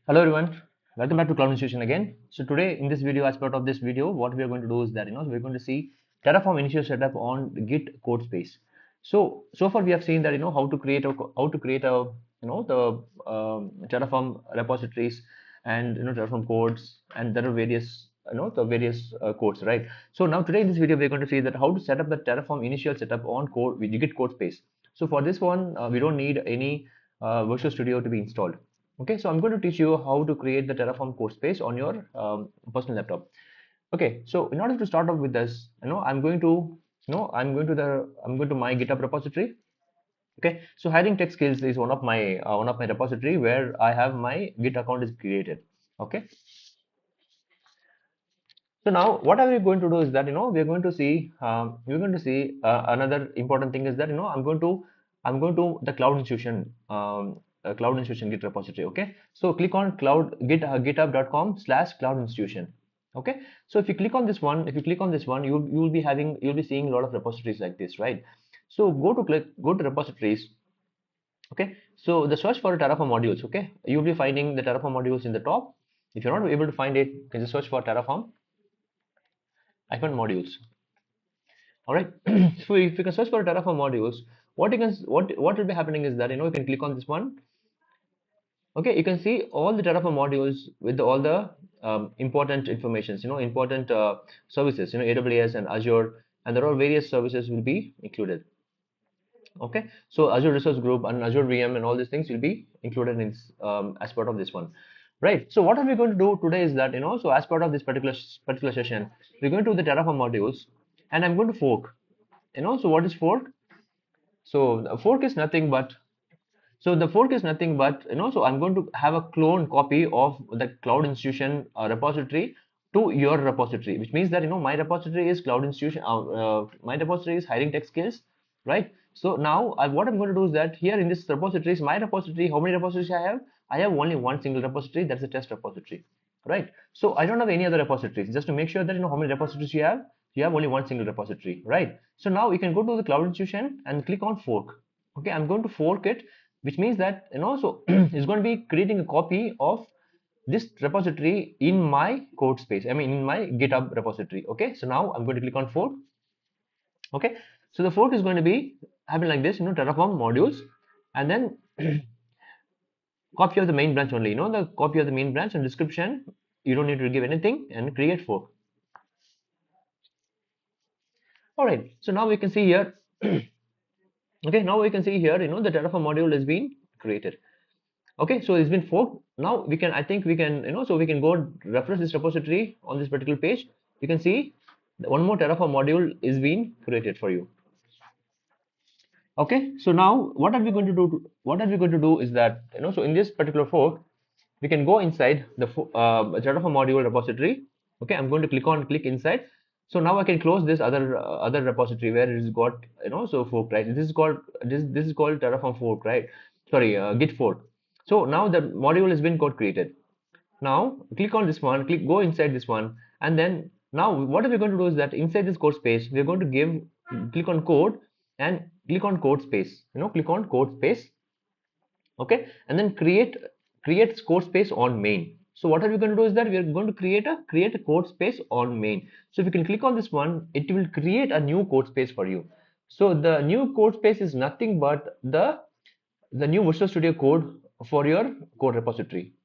Hello everyone, welcome back to Cloud Institution again. So today in this video, as part of this video, what we are going to do is that we're going to see Terraform initial setup on Git code space. So far we have seen that how to create a the Terraform repositories and Terraform codes, and there are various the various codes, right? So now today in this video we're going to see that how to set up the Terraform initial setup on code with Git code space. So for this one we don't need any Visual Studio to be installed. Okay, so I'm going to teach you how to create the Terraform code space on your personal laptop. Okay, so in order to start off with this, I'm going to my GitHub repository. Okay, so hiding tech skills is one of my repository where I have my Git account is created. Okay, so now what are we going to do is that we're going to see another important thing is that I'm going to the cloud institution cloud institution Git repository. Okay, so click on github.com/cloud institution. Okay, so if you click on this one, you'll be seeing a lot of repositories like this, right? So go to repositories. Okay, so the search for Terraform modules. Okay, you'll be finding the Terraform modules in the top. If you're not able to find it, you can just search for Terraform icon modules. All right. So if you can search for Terraform modules, what will be happening is that you can click on this one. Okay, you can see all the Terraform modules with all the important informations, important services, AWS and Azure, and there are various services will be included. Okay, so Azure Resource Group and Azure VM and all these things will be included in as part of this one, right? So what are we going to do today is that so as part of this particular session, we're going to do the Terraform modules, and I'm going to fork. So what is fork? So the fork is nothing but so I'm going to have a clone copy of the Cloud Institution repository to your repository, which means that my repository is Cloud Institution, my repository is hiding tech skills, right? So now what I'm going to do is that here in this repository is my repository. How many repositories I have? I have only one single repository, that's a test repository, right? So I don't have any other repositories. Just to make sure that how many repositories you have only one single repository, right? So now you can go to the Cloud Institution and click on fork. Okay, I'm going to fork it, which means that so it's going to be creating a copy of this repository in my code space, I mean in my GitHub repository. Okay, so now I'm going to click on fork. Okay, so the fork is going to be happen like this, Terraform modules, and then copy of the main branch only, the copy of the main branch and description, you don't need to give anything, and create fork. All right, so now we can see here okay, now we can see here the Terraform module has been created. Okay, so it's been forked. Now I think we can so we can go reference this repository on this particular page. You can see one more Terraform module is being created for you. Okay, so now what are we going to do? What are we going to do is that so in this particular fork, we can go inside the Terraform module repository. Okay, I'm going to click inside. So now I can close this other repository where it is got so fork, right? This is called Terraform fork, right? Sorry, Git fork. So now the module has been code created. Now click on this one, go inside this one, and then now what we're going to do is that inside this code space, we're going to click on code and click on code space. Click on code space. Okay, and then create code space on main. So what are we going to do is that we are going to create a code space on main. So if you can click on this one, it will create a new code space for you. So the new code space is nothing but the new Visual Studio code for your code repository.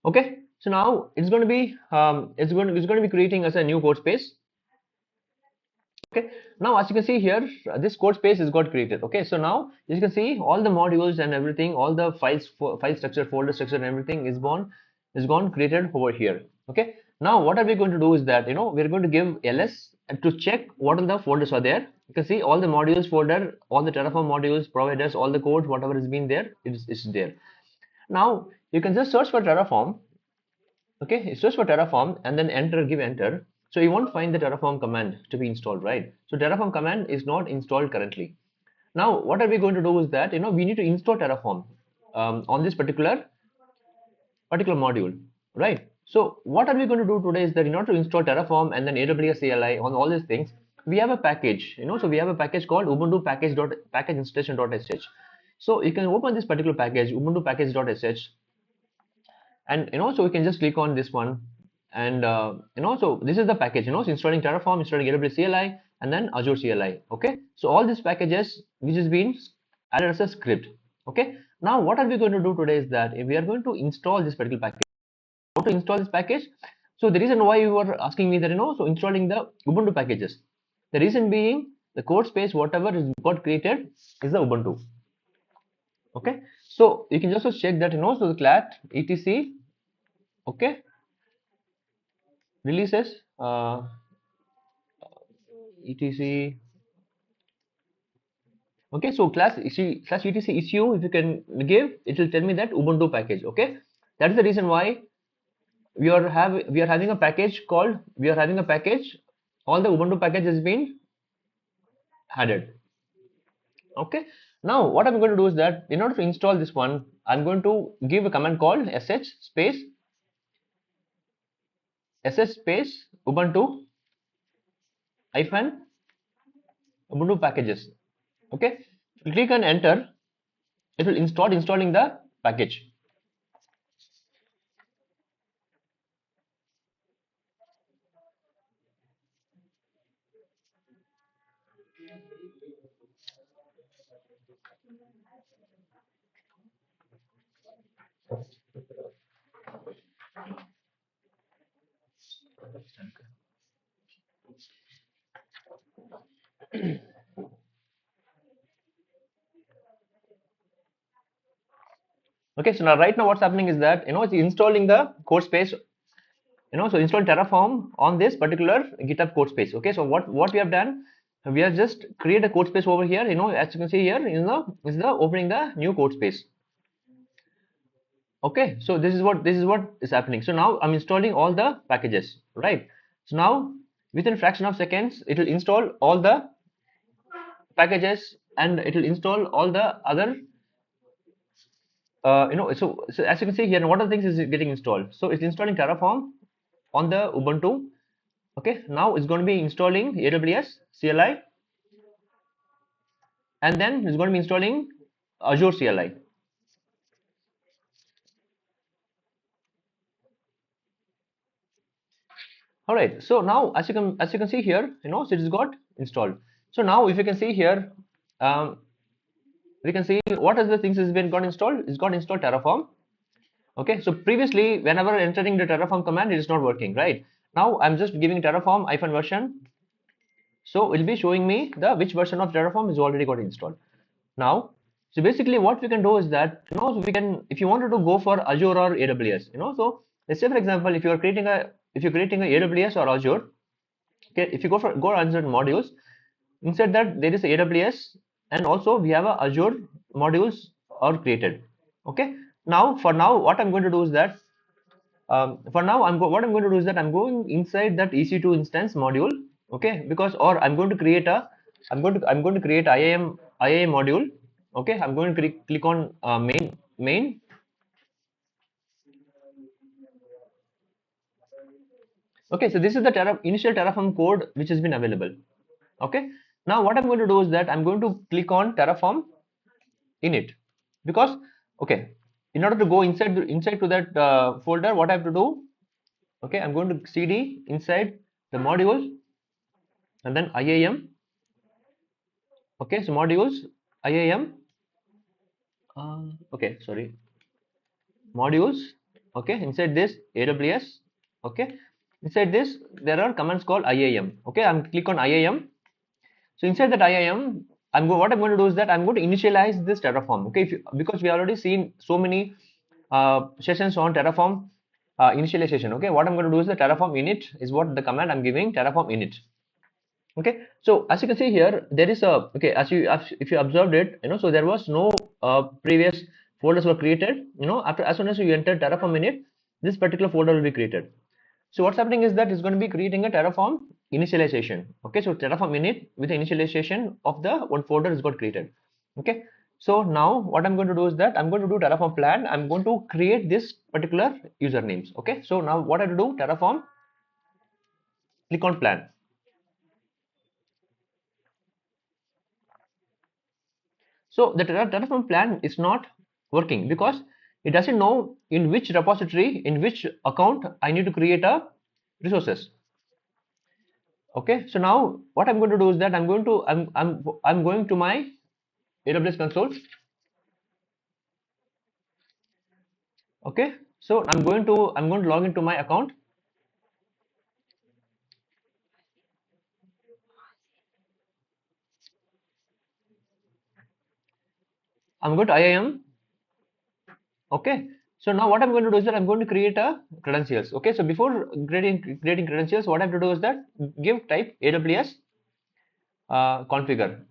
Okay, so now it's going to be creating as a new code space. Okay, now as you can see here, this code space is got created. Okay, so now as you can see all the modules and everything, all the file structure, folder structure and everything is gone created over here. Okay, now what are we going to do is that we're going to give ls to check what all the folders are there. You can see all the modules folder, all the Terraform modules, providers, all the codes, whatever has been there, is there. Now you can just search for Terraform. Okay, search for Terraform and then give enter. So you won't find the Terraform command to be installed, right? So Terraform command is not installed currently. Now what are we going to do is that we need to install Terraform on this particular module, right? So what are we going to do today is that in order to install Terraform and then AWS CLI on all these things, we have a package, so we have a package called Ubuntu package installation.sh. So you can open this particular package, Ubuntu package.sh, and so we can just click on this one, and so this is the package, so installing Terraform, installing AWS CLI, and then Azure CLI. Okay, so all these packages which is being added as a script. Okay, now what are we going to do today is that we are going to install this particular package. How to install this package? So the reason why you were asking me that, so installing the Ubuntu packages, the reason being the code space whatever is got created is the Ubuntu. Okay, so you can also check that, so the clat etc, okay, releases etc. Okay, so class slash etc issue, if you can give, it will tell me that Ubuntu package. Okay, that is the reason why we are having a package called, all the Ubuntu package has been added. Okay, now what I'm going to do is that in order to install this one, I'm going to give a command called sh space ubuntu hyphen ubuntu packages. Okay, if you click and enter, it will installing the package. Okay, so now right now what's happening is that, it's installing the code space, so install Terraform on this particular GitHub code space. Okay, so what we have done, we have just create a code space over here, as you can see here, is the opening the new code space. Okay, so this is what is happening. So now I'm installing all the packages, right? So now within a fraction of seconds, it will install all the packages, and it will install all the other so as you can see here, what are the things is getting installed. So it's installing Terraform on the Ubuntu. Okay, now it's going to be installing AWS CLI, and then it's going to be installing Azure CLI. All right, so now as you can see here, so it is got installed. So now if you can see here, we can see what are the things has been got installed. It's got installed Terraform. Okay, so previously whenever entering the Terraform command, it is not working, right? Now I'm just giving Terraform hyphen version, so it will be showing me the which version of Terraform is already got installed. Now, so basically what we can do is that, so we can, if you wanted to go for Azure or AWS, so let's say for example, if you're creating a AWS or Azure, okay, if you go Azure modules, inside that there is a AWS, and also we have a Azure modules are created. Okay, now for now what I'm going to do is that, what I'm going to do is that I'm going inside that EC2 instance module. Okay, because, or I'm going to create a I'm going to create IAM module. Okay, I'm going to click on main. Okay, so this is the initial Terraform code which has been available. Okay, now what I'm going to do is that I'm going to click on Terraform init, because, okay, in order to go inside to that folder, what I have to do, okay, I'm going to cd inside the module, and then IAM. Okay, so modules IAM, okay, sorry, modules. Okay, inside this AWS. Okay, inside this there are commands called IAM. Okay, I'm click on IAM. So inside that IAM, what I'm going to do is that I'm going to initialize this Terraform. Okay, because we already seen so many sessions on Terraform initialization. Okay, what I'm going to do is the Terraform init is what the command I'm giving, Terraform init. Okay, so as you can see here, there is a, okay, if you observed it, so there was no previous folders were created. After, as soon as you enter Terraform init, this particular folder will be created. So what's happening is that it's going to be creating a Terraform initialization. Okay, so Terraform init with the initialization of the one folder is got created. Okay, So now what I'm going to do is that I'm going to do Terraform plan. I'm going to create this particular usernames. Okay. So now what I have to do, Terraform, click on plan. So the Terraform plan is not working because it doesn't know in which repository, in which account I need to create a resources. Okay. So now what I'm going to do is that I'm going to my AWS console. Okay. So I'm going to log into my account. I'm going to IIM. Okay. So now what I'm going to do is that I'm going to create a credentials. Okay. So before creating credentials, what I have to do is that give type AWS configure.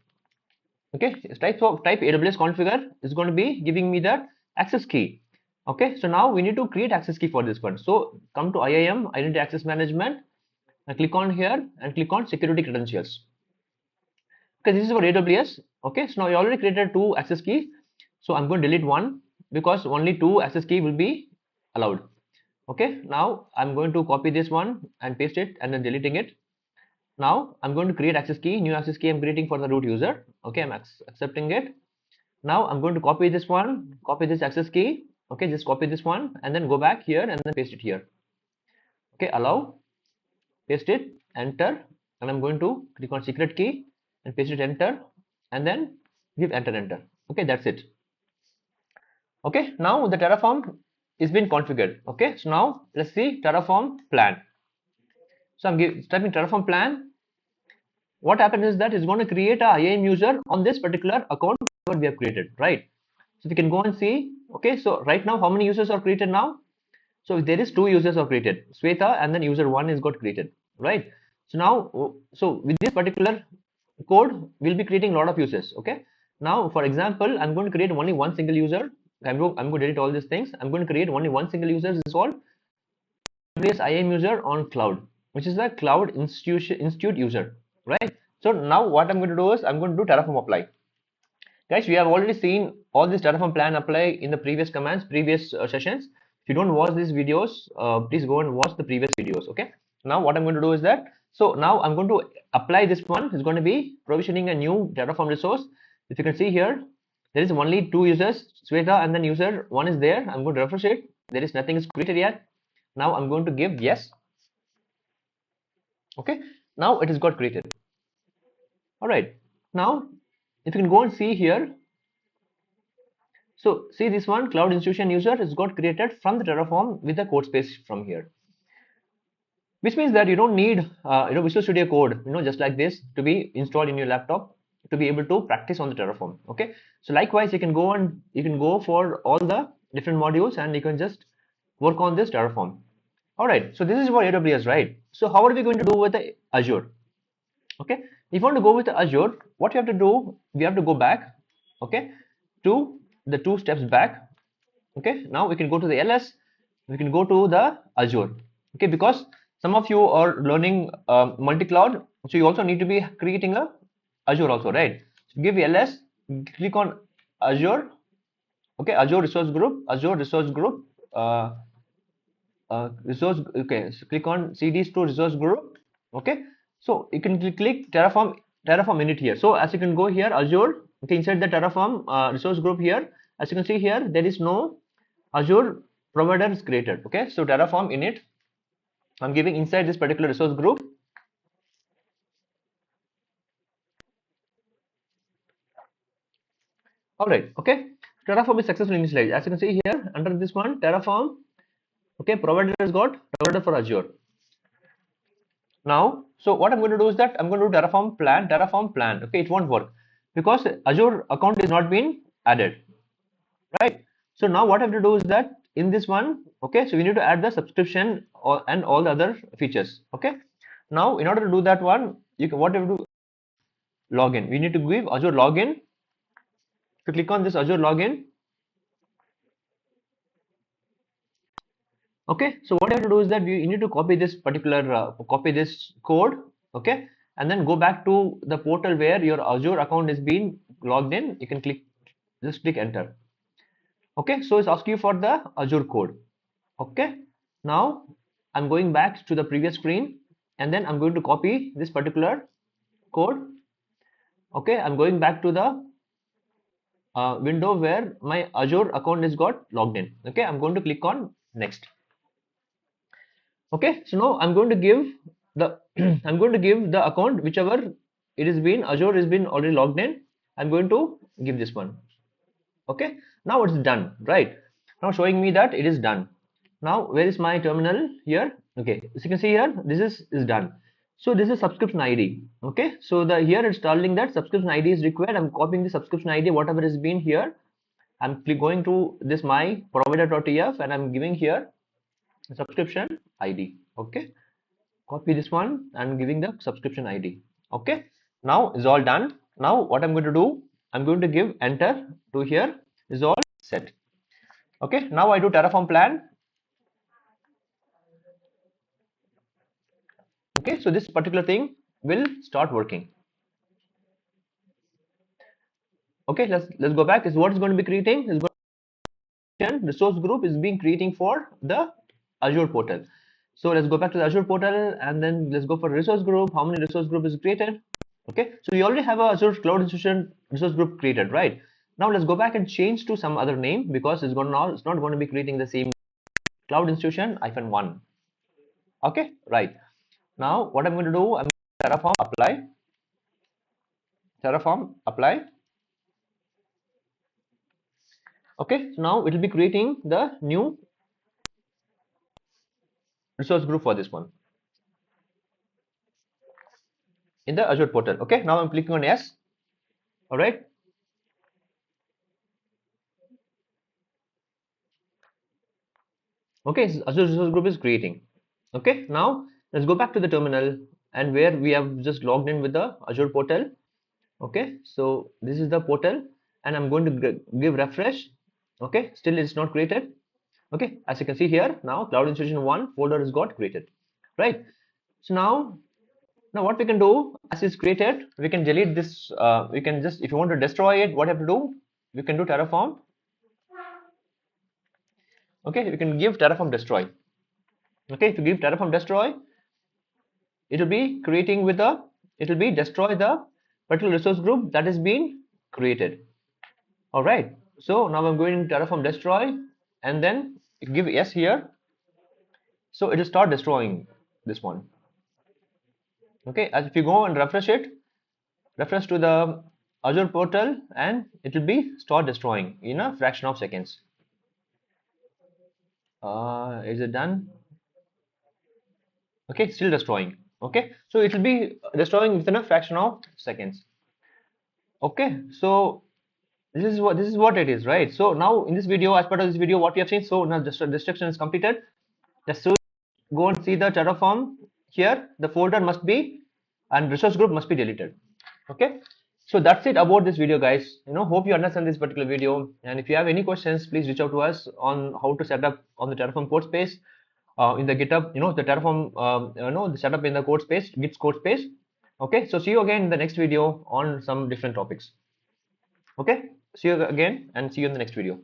Okay. Type AWS configure is going to be giving me the access key. Okay. So now we need to create access key for this one. So come to IIM Identity Access Management and click on here and click on security credentials. Okay. This is for AWS. Okay. So now you already created two access keys. So I'm going to delete one because only two access key will be allowed. Okay, now I'm going to copy this one and paste it and then deleting it. Now I'm going to create access key, new access key I'm creating for the root user. Okay, I'm accepting it. Now I'm going to copy this one, copy this access key. Okay, just copy this one and then go back here and then paste it here. Okay, allow, paste it, enter, and I'm going to click on secret key and paste it, enter, and then give enter. Okay, that's it. Okay, now the Terraform is been configured. Okay, so now let's see Terraform plan. So I'm typing Terraform plan. What happens is that it's going to create a IAM user on this particular account we have created, right? So we can go and see. Okay, so right now how many users are created now? So there is two users are created, Sweta and then user one is got created, right? So now, so with this particular code, we'll be creating a lot of users. Okay. Now, for example, I'm going to create only one single user. I'm going to delete all these things. I'm going to create only one single user. This is called AWS IAM user on cloud, which is the cloud institute user, right? So now what I'm going to do is I'm going to do Terraform apply. Guys, we have already seen all this Terraform plan apply in the previous commands, previous sessions. If you don't watch these videos, please go and watch the previous videos. Okay. Now what I'm going to do is that, so now I'm going to apply this one. It's going to be provisioning a new Terraform resource. If you can see here, there is only two users, Sweta and then user one is there. I'm going to refresh it. There is nothing is created yet. Now I'm going to give yes. Okay. Now it is got created. All right. Now if you can go and see here, so see this one, cloud institution user is got created from the Terraform with the code space from here, which means that you don't need Visual Studio Code, just like this to be installed in your laptop to be able to practice on the Terraform. Okay, so likewise you can go for all the different modules and you can just work on this Terraform. All right, so this is for AWS, right? So how are we going to do with the Azure? Okay, if you want to go with the Azure, what you have to do, we have to go back, okay, to the two steps back. Okay, now we can go to the LS, we can go to the Azure. Okay, because some of you are learning multi-cloud, so you also need to be creating a Azure also, right? So give LS, click on Azure. Okay, Azure resource group, uh, resource. Okay, so click on CDs to resource group. Okay, so you can click Terraform init here. So as you can go here, Azure. Okay, inside the Terraform resource group here, as you can see here, there is no Azure provider is created. Okay, so Terraform init, I'm giving inside this particular resource group. All right. Okay, Terraform is successfully initialized. As you can see here, under this one, Terraform. Okay, provider has got provider for Azure. Now, so what I'm going to do is that I'm going to do Terraform plan. Okay, it won't work because Azure account is not been added, right? So now what I have to do is that in this one, okay, so we need to add the subscription and all the other features. Okay, now in order to do that one, what you have to do, login. We need to give Azure login. To click on this Azure login. Okay, so what you have to do is that you need to copy this particular copy this code. Okay, and then go back to the portal where your Azure account is being logged in. You can click just click enter. Okay, so it's asking you for the Azure code. Okay, now I'm going back to the previous screen, and then I'm going to copy this particular code. Okay, I'm going back to the window where my Azure account is got logged in. Okay, I'm going to click on next. Okay, so now I'm going to give the I'm going to give the account whichever it has been, Azure has been already logged in. I'm going to give this one. Okay, now it's done, right? Now showing me that it is done. Now where is my terminal here? Okay, as you can see here, this is done. So this is subscription ID. Okay, so the here it's telling that subscription ID is required. I'm copying the subscription ID, whatever has been here. I'm going to this my provider.tf and I'm giving here subscription ID. Okay, copy this one and giving the subscription ID. Okay, now is all done. Now what I'm going to do, I'm going to give enter to here, is all set. Okay, now I do Terraform plan. Okay, so this particular thing will start working. Okay, let's go back. Is what is going to be creating is going to resource group is being creating for the Azure portal. So let's go back to the Azure portal and then let's go for resource group. How many resource group is created? Okay, so we already have a Azure Cloud Institution resource group created, right? Now let's go back and change to some other name because it's not going to be creating the same Cloud Institution -1. Okay, right. Now what I'm going to do, I'm Terraform apply. Terraform apply. Okay, so now it will be creating the new resource group for this one in the Azure portal. Okay, now I'm clicking on yes. All right. Okay, so Azure resource group is creating. Okay, now let's go back to the terminal and where we have just logged in with the Azure portal. Okay, so this is the portal and I'm going to give refresh. Okay, still it's not created. Okay, as you can see here, now Cloud Institution 1 folder is got created, right? So now what we can do, as it's created, we can delete this. We can just, if you want to destroy it, what you have to do, we can do Terraform. Okay, we can give Terraform destroy. Okay, if you give Terraform destroy, it will be creating with the, it will be destroy the particular resource group that is being created. All right, so now I'm going to Terraform destroy and then give yes here. So it will start destroying this one. Okay, as if you go and refresh it, refresh to the Azure portal and it will be start destroying in a fraction of seconds. Is it done? Okay, still destroying. Okay, so it will be destroying within a fraction of seconds. Okay, so this is what it is, right? So now in this video, as part of this video, what we have seen, so now the destruction is completed. Just so go and see the Terraform here. The folder must be and resource group must be deleted. Okay, so that's it about this video, guys. Hope you understand this particular video. And if you have any questions, please reach out to us on how to set up on the Terraform code space in the GitHub. The Terraform, the setup in the code space, Git's code space. Okay, so see you again in the next video on some different topics. Okay, see you again and see you in the next video.